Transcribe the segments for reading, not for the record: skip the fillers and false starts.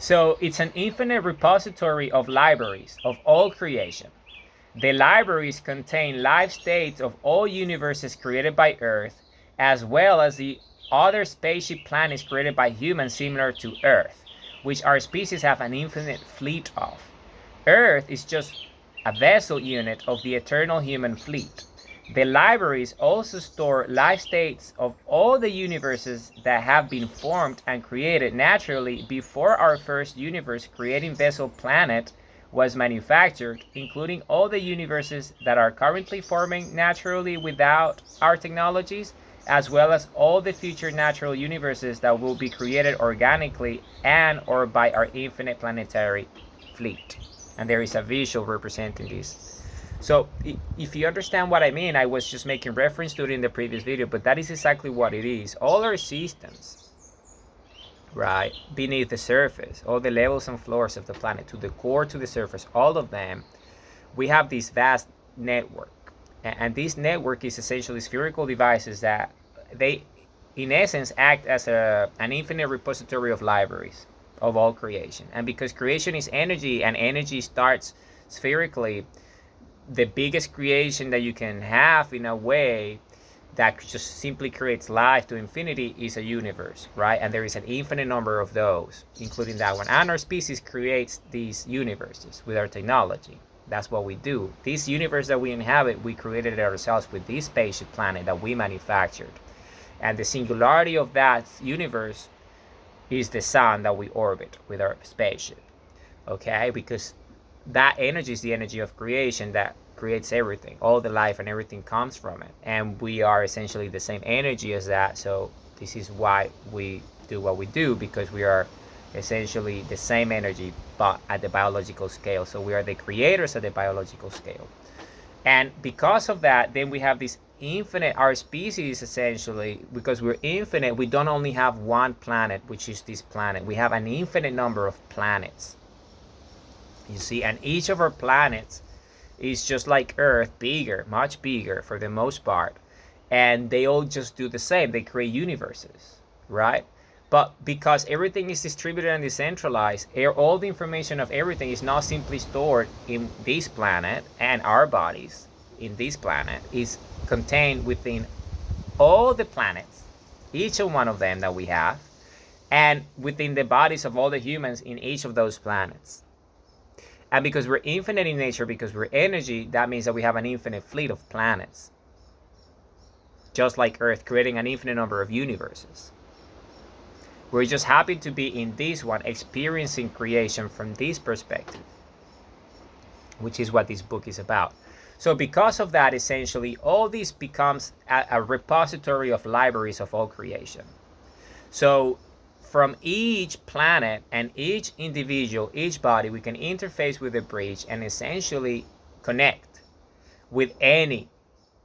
So it's an infinite repository of libraries of all creation. The libraries contain live states of all universes created by Earth, as well as the other spaceship planets created by humans similar to Earth, which our species have an infinite fleet of. Earth is just a vessel unit of the eternal human fleet. The libraries also store live states of all the universes that have been formed and created naturally before our first universe creating vessel planet was manufactured, including all the universes that are currently forming naturally without our technologies, as well as all the future natural universes that will be created organically and or by our infinite planetary fleet. And there is a visual representing this. So if you understand what I mean, I was just making reference to it in the previous video, but that is exactly what it is. All our systems, right, beneath the surface, all the levels and floors of the planet, to the core, to the surface, all of them, we have this vast network. And this network is essentially spherical devices that they, in essence, act as an infinite repository of libraries of all creation. And because creation is energy and energy starts spherically, the biggest creation that you can have in a way that just simply creates life to infinity is a universe, right? And there is an infinite number of those, including that one. And our species creates these universes with our technology. That's what we do. This universe that we inhabit, we created it ourselves with this spaceship planet that we manufactured. And the singularity of that universe is the sun that we orbit with our spaceship. Okay? Because that energy is the energy of creation that creates everything. All the life and everything comes from it. And we are essentially the same energy as that. So this is why we do what we do, because we are essentially the same energy but at the biological scale. So we are the creators at the biological scale. And because of that, then we have this infinite, our species essentially, because we're infinite, we don't only have one planet, which is this planet. We have an infinite number of planets. You see, and each of our planets is just like Earth, bigger, much bigger for the most part. And they all just do the same. They create universes, right? But because everything is distributed and decentralized, all the information of everything is not simply stored in this planet, and our bodies in this planet is contained within all the planets, each and one of them that we have, and within the bodies of all the humans in each of those planets. And because we're infinite in nature, because we're energy, that means that we have an infinite fleet of planets. Just like Earth, creating an infinite number of universes. We're just happy to be in this one, experiencing creation from this perspective, which is what this book is about. So because of that, essentially, all this becomes a repository of libraries of all creation. So from each planet and each individual, each body, we can interface with the bridge and essentially connect with any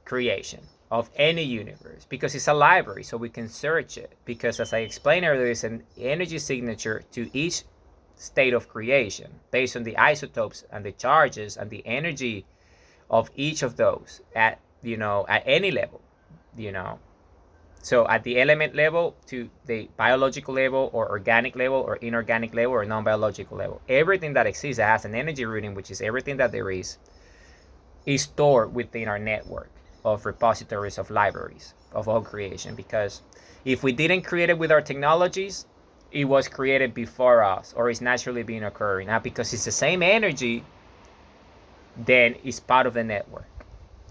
creation of any universe, because it's a library, so we can search it. Because as I explained earlier, it's an energy signature to each state of creation based on the isotopes and the charges and the energy of each of those at any level, So at the element level, to the biological level, or organic level, or inorganic level, or non-biological level, everything that exists that has an energy reading, which is everything that there is stored within our network of repositories of libraries of all creation. Because if we didn't create it with our technologies, it was created before us, or is naturally being occurring. Now, because it's the same energy, then it's part of the network.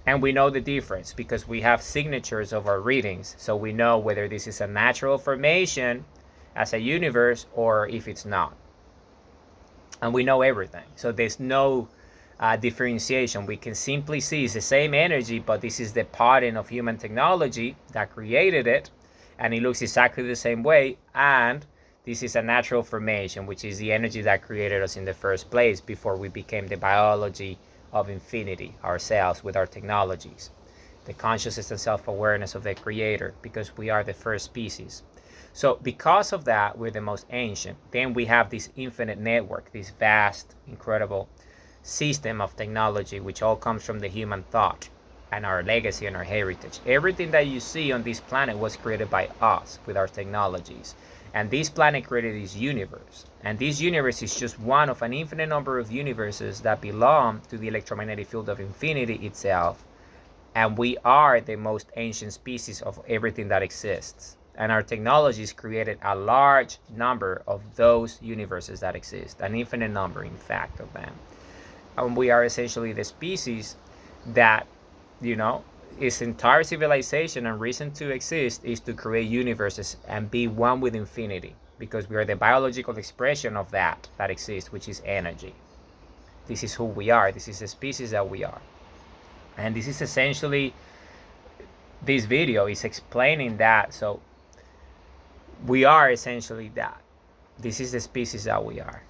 And we know the difference because we have signatures of our readings. So we know whether this is a natural formation as a universe or if it's not. And we know everything. So there's no differentiation. We can simply see it's the same energy, but this is the pattern of human technology that created it. And it looks exactly the same way. And this is a natural formation, which is the energy that created us in the first place before we became the biology of infinity ourselves with our technologies, the consciousness and self-awareness of the creator, because we are the first species. So because of that, we're the most ancient. Then we have this infinite network, this vast, incredible system of technology, which all comes from the human thought and our legacy and our heritage. Everything that you see on this planet was created by us with our technologies. And this planet created this universe. And this universe is just one of an infinite number of universes that belong to the electromagnetic field of infinity itself. And we are the most ancient species of everything that exists. And our technologies created a large number of those universes that exist, an infinite number, in fact, of them. And we are essentially the species that, its entire civilization and reason to exist is to create universes and be one with infinity, because we are the biological expression of that exists, which is energy. This is who we are. This is the species that we are. And this is essentially, this video is explaining that. So we are essentially that. This is the species that we are.